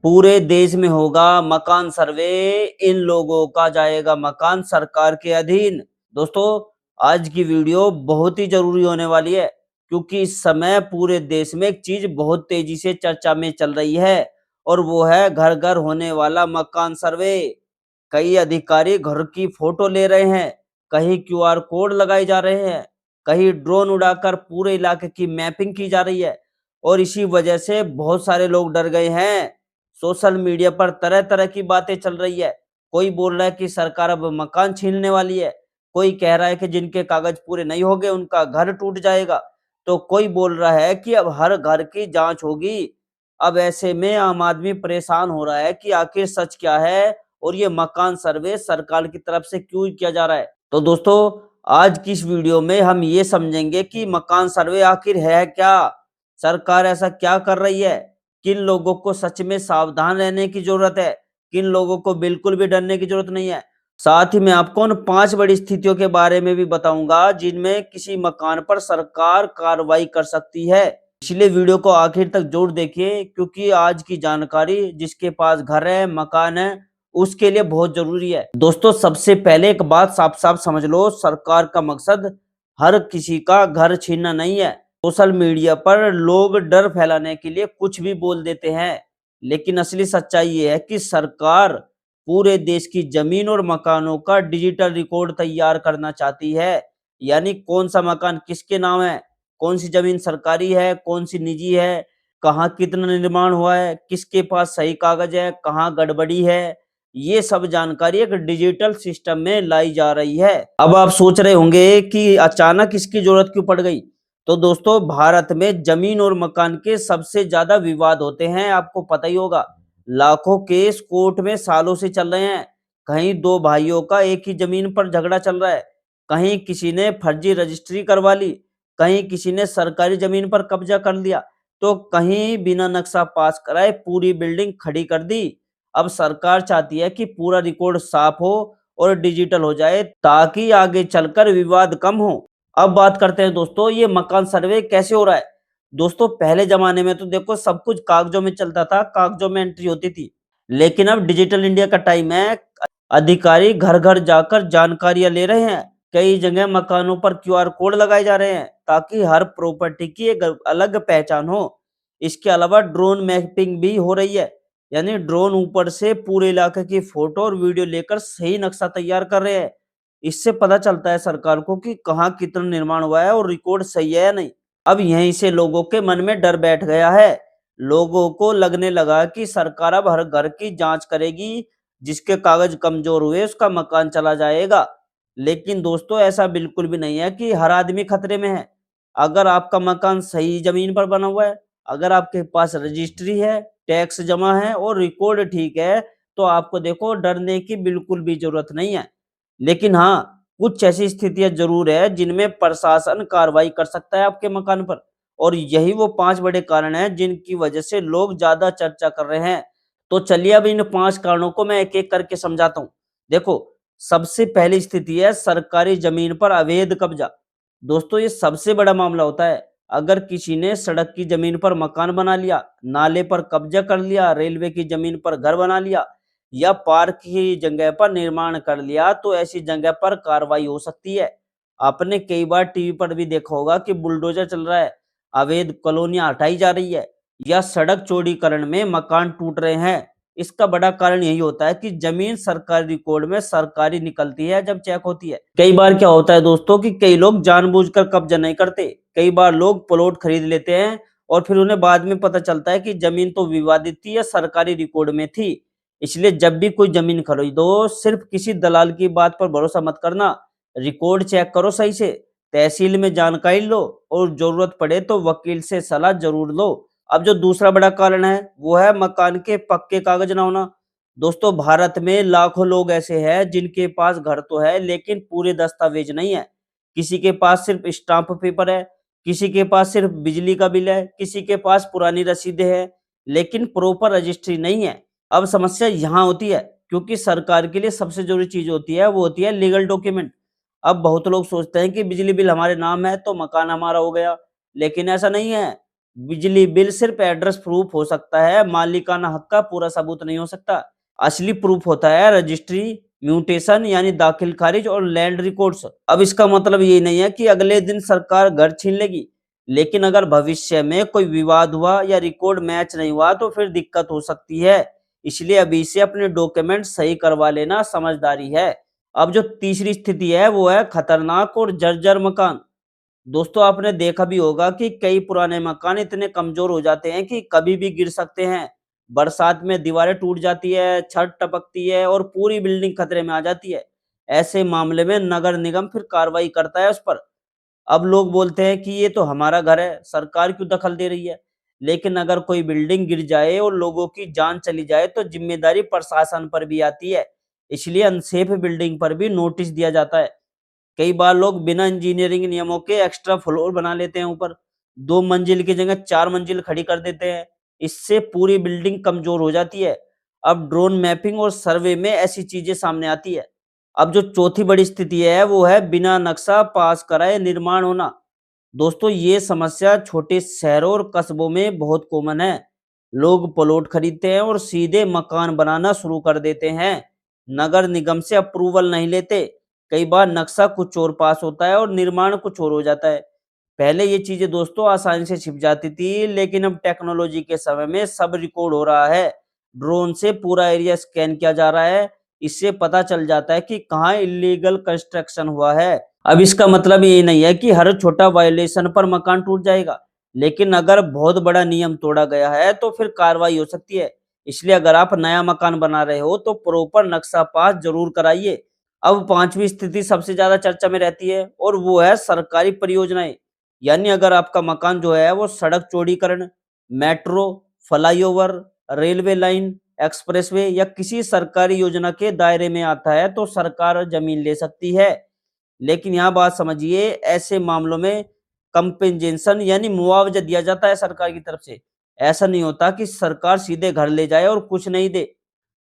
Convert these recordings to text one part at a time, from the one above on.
पूरे देश में होगा मकान सर्वे, इन लोगों का जाएगा मकान सरकार के अधीन। दोस्तों, आज की वीडियो बहुत ही ज़रूरी होने वाली है, क्योंकि इस समय पूरे देश में एक चीज़ बहुत तेज़ी से चर्चा में चल रही है और वो है घर-घर होने वाला मकान सर्वे। कई अधिकारी घर की फ़ोटो ले रहे हैं, कहीं क्यूआर कोड लगाए जा रहे हैं, कहीं ड्रोन उड़ाकर पूरे इलाके की मैपिंग की जा रही है और इसी वजह से बहुत सारे लोग डर गए हैं। सोशल मीडिया पर तरह-तरह की बातें चल रही है। कोई बोल रहा है कि सरकार अब मकान छीनने वाली है, कोई कह रहा है कि जिनके कागज़ पूरे नहीं होंगे उनका घर टूट जाएगा, तो कोई बोल रहा है कि अब हर घर की जाँच होगी। अब ऐसे में आम आदमी परेशान हो रहा है कि आखिर सच क्या है और ये मकान सर्वे सरकार की तरफ से क्यों किया जा रहा है। तो दोस्तों, आज की इस वीडियो में हम ये समझेंगे कि मकान सर्वे आखिर है क्या? सरकार ऐसा क्या कर रही है? किन लोगों को सच में सावधान रहने की ज़रूरत है? किन लोगों को बिल्कुल भी डरने की ज़रूरत नहीं है? साथ ही मैं आपको उन 5 बड़ी स्थितियों के बारे में भी बताऊँगा, जिनमें किसी मकान पर सरकार कार्रवाई कर सकती है। इसलिए वीडियो को आखिर तक ज़रूर देखिए, क्योंकि आज की जानकारी जिसके पास घर है, मकान है, उसके लिए बहुत ज़रूरी है। दोस्तों, सबसे पहले एक बात साफ-साफ समझ लो, सरकार का मकसद हर किसी का घर छीनना नहीं है। सोशल मीडिया पर लोग डर फैलाने के लिए कुछ भी बोल देते हैं, लेकिन असली सच्चाई ये है कि सरकार पूरे देश की ज़मीन और मकानों का डिजिटल रिकॉर्ड तैयार करना चाहती है। यानी कौन-सा मकान किसके नाम है, कौन-सी ज़मीन सरकारी है, कौन-सी निजी है, कहाँ कितना निर्माण हुआ है, किसके पास सही कागज़ है, कहाँ गड़बड़ी है, ये सब जानकारी एक डिजिटल सिस्टम में लाई जा रही है। अब आप सोच रहे होंगे कि अचानक इसकी ज़रूरत क्यों पड़ गई? तो दोस्तों, भारत में ज़मीन और मकान के सबसे ज़्यादा विवाद होते हैं, आपको पता ही होगा। लाखों केस कोर्ट में सालों से चल रहे हैं। कहीं 2 भाइयों का एक ही ज़मीन पर झगड़ा चल रहा है, कहीं किसी ने फर्जी रजिस्ट्री करवा ली, कहीं किसी ने सरकारी ज़मीन पर कब्ज़ा कर लिया, तो कहीं बिना नक्शा पास कराए पूरी बिल्डिंग खड़ी कर दी। अब सरकार चाहती है कि पूरा रिकॉर्ड साफ हो और डिजिटल हो जाए, ताकि आगे चलकर विवाद कम हो। अब बात करते हैं दोस्तों, ये मकान सर्वे कैसे हो रहा है? दोस्तों, पहले ज़माने में तो देखो सब कुछ कागज़ों में चलता था, कागज़ों में एंट्री होती थी। लेकिन अब डिजिटल इंडिया का टाइम है, अधिकारी घर-घर जाकर जानकारियाँ ले रहे हैं। कई जगह मकानों पर क्यूआर कोड लगाए जा रहे हैं, ताकि हर प्रॉपर्टी की एक अलग पहचान हो। इसके अलावा ड्रोन मैपिंग भी हो रही है, यानी ड्रोन ऊपर से पूरे इलाके की फ़ोटो और वीडियो लेकर सही नक्शा तैयार कर रहे हैं। इससे पता चलता है सरकार को कि कहाँ कितना निर्माण हुआ है और रिकॉर्ड सही है या नहीं। अब यहीं से लोगों के मन में डर बैठ गया है। लोगों को लगने लगा कि सरकार अब हर घर की जाँच करेगी, जिसके कागज़ कमज़ोर हुए उसका मकान चला जाएगा। लेकिन दोस्तों, ऐसा बिल्कुल भी नहीं है कि हर आदमी खतरे में है। अगर आपका मकान सही ज़मीन पर बना हुआ है, अगर आपके पास रजिस्ट्री है, टैक्स जमा है और रिकॉर्ड ठीक है, तो आपको देखो डरने की बिल्कुल भी ज़रूरत नहीं है। लेकिन हाँ, कुछ ऐसी स्थितियाँ ज़रूर है जिनमें प्रशासन कार्रवाई कर सकता है आपके मकान पर, और यही वो 5 बड़े कारण हैं जिनकी वजह से लोग ज़्यादा चर्चा कर रहे हैं। तो चलिए अब इन 5 कारणों को मैं एक-एक करके समझाता हूँ। देखो, सबसे पहली स्थिति है सरकारी ज़मीन पर अवैध कब्ज़ा। दोस्तों, ये सबसे बड़ा मामला होता है। अगर किसी ने सड़क की ज़मीन पर मकान बना लिया, नाले पर कब्ज़ा कर लिया, रेलवे की ज़मीन पर घर बना लिया या पार्क की जगह पर निर्माण कर लिया, तो ऐसी जगह पर कार्रवाई हो सकती है। आपने कई बार टीवी पर भी देखा होगा कि बुलडोज़र चल रहा है, अवैध कॉलोनियाँ हटाई जा रही है या सड़क चौड़ीकरण में मकान टूट रहे हैं। इसका बड़ा कारण यही होता है कि ज़मीन सरकारी रिकॉर्ड में सरकारी निकलती है जब चेक होती है। कई बार क्या होता है दोस्तों कि कई लोग जानबूझकर कब्ज़ा नहीं करते। कई बार लोग प्लॉट खरीद लेते हैं और फिर उन्हें बाद में पता चलता है कि ज़मीन तो विवादित थी या सरकारी रिकॉर्ड में थी। इसलिए जब भी कोई ज़मीन खरीदो, सिर्फ़ किसी दलाल की बात पर भरोसा मत करना। रिकॉर्ड चेक करो सही से, तहसील में जानकारी लो और ज़रूरत पड़े तो वकील से सलाह ज़रूर लो। अब जो दूसरा बड़ा कारण है, वो है मकान के पक्के कागज़ ना होना। दोस्तों, भारत में लाखों लोग ऐसे हैं जिनके पास घर तो है, लेकिन पूरे दस्तावेज़ नहीं है। किसी के पास सिर्फ़ स्टाम्प पेपर है, किसी के पास सिर्फ़ बिजली का बिल है, किसी के पास पुरानी रसीदें हैं, लेकिन प्रॉपर रजिस्ट्री नहीं है। अब समस्या यहाँ होती है, क्योंकि सरकार के लिए सबसे ज़रूरी चीज़ होती है, वो होती है लीगल डॉक्यूमेंट। अब बहुत लोग सोचते हैं कि बिजली बिल हमारे नाम है तो मकान हमारा हो गया, लेकिन ऐसा नहीं है। बिजली बिल सिर्फ एड्रेस प्रूफ हो सकता है, मालिकाना हक का पूरा सबूत नहीं हो सकता। असली प्रूफ होता है रजिस्ट्री, म्यूटेशन यानी दाखिल खारिज और लैंड रिकॉर्ड्स। अब इसका मतलब ये नहीं है कि अगले दिन सरकार घर छीन लेगी, लेकिन अगर भविष्य में कोई विवाद हुआ या रिकॉर्ड मैच नहीं हुआ तो फिर दिक्कत हो सकती है। इसलिए अभी से अपने डॉक्यूमेंट सही करवा लेना समझदारी है। अब जो तीसरी स्थिति है वो है खतरनाक और जर्जर मकान। दोस्तों आपने देखा भी होगा कि कई पुराने मकान इतने कमजोर हो जाते हैं कि कभी भी गिर सकते हैं। बरसात में दीवारें टूट जाती है, छत टपकती है और पूरी बिल्डिंग खतरे में आ जाती है। ऐसे मामले में नगर निगम फिर कार्रवाई करता है उस पर। अब लोग बोलते हैं कि ये तो हमारा घर है, सरकार क्यों दखल दे रही है? लेकिन अगर कोई बिल्डिंग गिर जाए और लोगों की जान चली जाए तो जिम्मेदारी प्रशासन पर भी आती है। इसलिए अनसेफ बिल्डिंग पर भी नोटिस दिया जाता है। कई बार लोग बिना इंजीनियरिंग नियमों के एक्स्ट्रा फ्लोर बना लेते हैं ऊपर, 2 मंजिल की जगह 4 मंजिल खड़ी कर देते हैं। इससे पूरी बिल्डिंग कमजोर हो जाती है। अब ड्रोन मैपिंग और सर्वे में ऐसी चीजें सामने आती है। अब जो चौथी बड़ी स्थिति है वो है बिना नक्शा पास कराए निर्माण होना। दोस्तों ये समस्या छोटे शहरों और कस्बों में बहुत कॉमन है। लोग प्लॉट खरीदते हैं और सीधे मकान बनाना शुरू कर देते हैं। नगर निगम से अप्रूवल नहीं लेते। कई बार नक्शा कुछ और पास होता है और निर्माण कुछ और हो जाता है। पहले ये चीजें दोस्तों आसानी से छिप जाती थी, लेकिन अब टेक्नोलॉजी के समय में सब रिकॉर्ड हो रहा है। ड्रोन से पूरा एरिया स्कैन किया जा रहा है। इससे पता चल जाता है कि कहाँ इलीगल कंस्ट्रक्शन हुआ है। अब इसका मतलब ये नहीं है कि हर छोटा वायलेशन पर मकान टूट जाएगा, लेकिन अगर बहुत बड़ा नियम तोड़ा गया है तो फिर कार्रवाई हो सकती है। इसलिए अगर आप नया मकान बना रहे हो तो प्रॉपर नक्शा पास जरूर कराइए। अब पांचवी स्थिति सबसे ज्यादा चर्चा में रहती है और वो है सरकारी परियोजनाएं। यानी अगर आपका मकान जो है वो सड़क चौड़ीकरण, metro, flyover, railway line, expressway या किसी सरकारी योजना के दायरे में आता है तो सरकार जमीन ले सकती है। लेकिन यहाँ बात समझिए, ऐसे मामलों में कंपेंसेशन यानी मुआवजा दिया जाता है सरकार की तरफ से। ऐसा नहीं होता कि सरकार सीधे घर ले जाए और कुछ नहीं दे।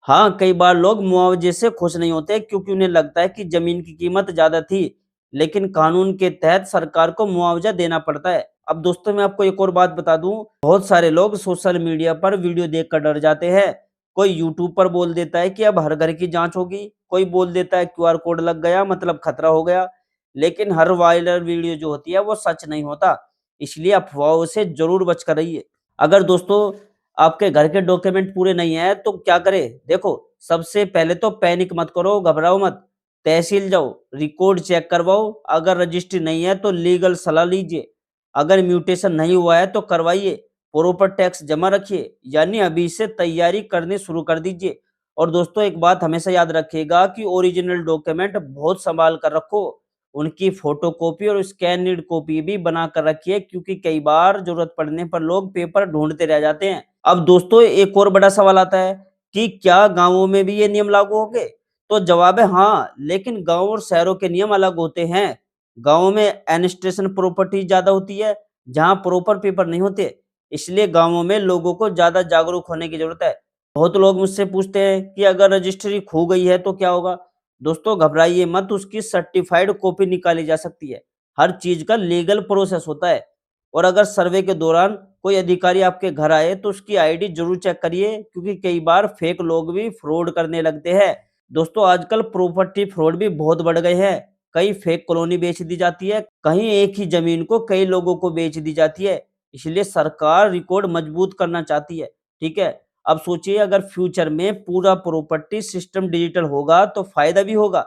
हाँ, कई बार लोग मुआवजे से खुश नहीं होते क्योंकि उन्हें लगता है कि जमीन की कीमत ज्यादा थी, लेकिन कानून के तहत सरकार को मुआवजा देना पड़ता है। अब दोस्तों मैं आपको एक और बात बता दूं, बहुत सारे लोग सोशल मीडिया पर वीडियो देखकर डर जाते हैं। कोई यूट्यूब पर बोल देता है कि अब हर घर की जांच होगी, कोई बोल देता है क्यूआर कोड लग गया मतलब खतरा हो गया। लेकिन हर वायरल वीडियो जो होती है वो सच नहीं होता। इसलिए अफवाहों से जरूर बचकर रहिए। अगर दोस्तों आपके घर के डॉक्यूमेंट पूरे नहीं है तो क्या करें? देखो, सबसे पहले तो पैनिक मत करो, घबराओ मत। तहसील जाओ, रिकॉर्ड चेक करवाओ। अगर रजिस्ट्री नहीं है तो लीगल सलाह लीजिए। अगर म्यूटेशन नहीं हुआ है तो करवाइए। प्रॉपर टैक्स जमा रखिए, यानी अभी से तैयारी करनी शुरू कर दीजिए। और दोस्तों एक बात हमेशा याद रखिएगा कि ओरिजिनल डॉक्यूमेंट बहुत संभाल कर रखो। उनकी फोटोकॉपी और स्कैनिड कॉपी भी बना कर रखिए, क्योंकि कई बार जरूरत पड़ने पर लोग पेपर ढूंढते रह जाते हैं। अब दोस्तों एक और बड़ा सवाल आता है कि क्या गांवों में भी ये नियम लागू होंगे? तो जवाब है हाँ, लेकिन गांव और शहरों के नियम अलग होते हैं। गांवों में एडमिनिस्ट्रेशन प्रॉपर्टी ज्यादा होती है, जहां प्रॉपर पेपर नहीं होते। इसलिए गांवों में लोगों को ज्यादा जागरूक होने की जरूरत है। बहुत लोग मुझसे पूछते हैं कि अगर रजिस्ट्री खो गई है तो क्या होगा? दोस्तों घबराइए मत, उसकी सर्टिफाइड कॉपी निकाली जा सकती है। हर चीज का लीगल प्रोसेस होता है। और अगर सर्वे के दौरान कोई अधिकारी आपके घर आए तो उसकी आईडी जरूर चेक करिए, क्योंकि कई बार फेक लोग भी फ्रॉड करने लगते हैं। दोस्तों आजकल प्रॉपर्टी फ्रॉड भी बहुत बढ़ गए हैं। कई फेक कॉलोनी बेच दी जाती है, कहीं एक ही जमीन को कई लोगों को बेच दी जाती है। इसलिए सरकार रिकॉर्ड मजबूत करना चाहती है। ठीक है, अब सोचिए अगर फ्यूचर में पूरा प्रॉपर्टी सिस्टम डिजिटल होगा तो फायदा भी होगा।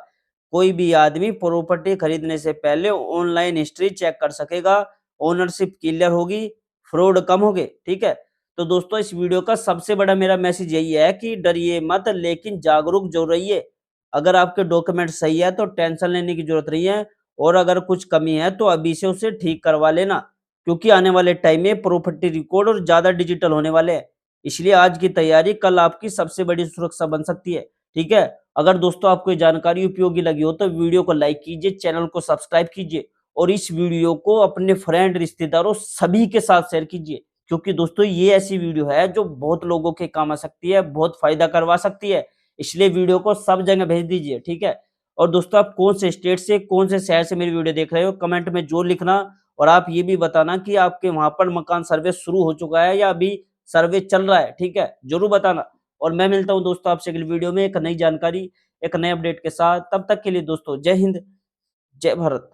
कोई भी आदमी प्रॉपर्टी खरीदने से पहले ऑनलाइन हिस्ट्री चेक कर सकेगा, ओनरशिप क्लियर होगी, फ्रॉड कम होंगे। ठीक है, तो दोस्तों इस वीडियो का सबसे बड़ा मेरा मैसेज यही है कि डरिए मत, लेकिन जागरूक जरूर रहिए। अगर आपके डॉक्यूमेंट सही है तो टेंशन लेने की जरूरत नहीं है, और अगर कुछ कमी है तो अभी से उसे ठीक करवा लेना, क्योंकि आने वाले टाइम में प्रॉपर्टी रिकॉर्ड और ज्यादा डिजिटल होने वाले हैं। इसलिए आज की तैयारी कल आपकी सबसे बड़ी सुरक्षा बन सकती है। ठीक है, अगर दोस्तों आपको ये जानकारी उपयोगी लगी हो तो वीडियो को लाइक कीजिए, चैनल को सब्सक्राइब कीजिए और इस वीडियो को अपने फ्रेंड, रिश्तेदारों सभी के साथ शेयर कीजिए, क्योंकि दोस्तों ये ऐसी वीडियो है जो बहुत लोगों के काम आ सकती है, बहुत फायदा करवा सकती है। इसलिए वीडियो को सब जगह भेज दीजिए। ठीक है, और दोस्तों आप कौन से स्टेट से, कौन से शहर से मेरी वीडियो देख रहे हो, कमेंट में जरूर लिखना। और आप ये भी बताना कि आपके वहाँ पर मकान सर्वे शुरू हो चुका है या अभी सर्वे चल रहा है, ठीक है? ज़रूर बताना और मैं मिलता हूँ दोस्तों आपसे अगली वीडियो में एक नई जानकारी, एक नए अपडेट के साथ। तब तक के लिए दोस्तों जय हिंद, जय भारत।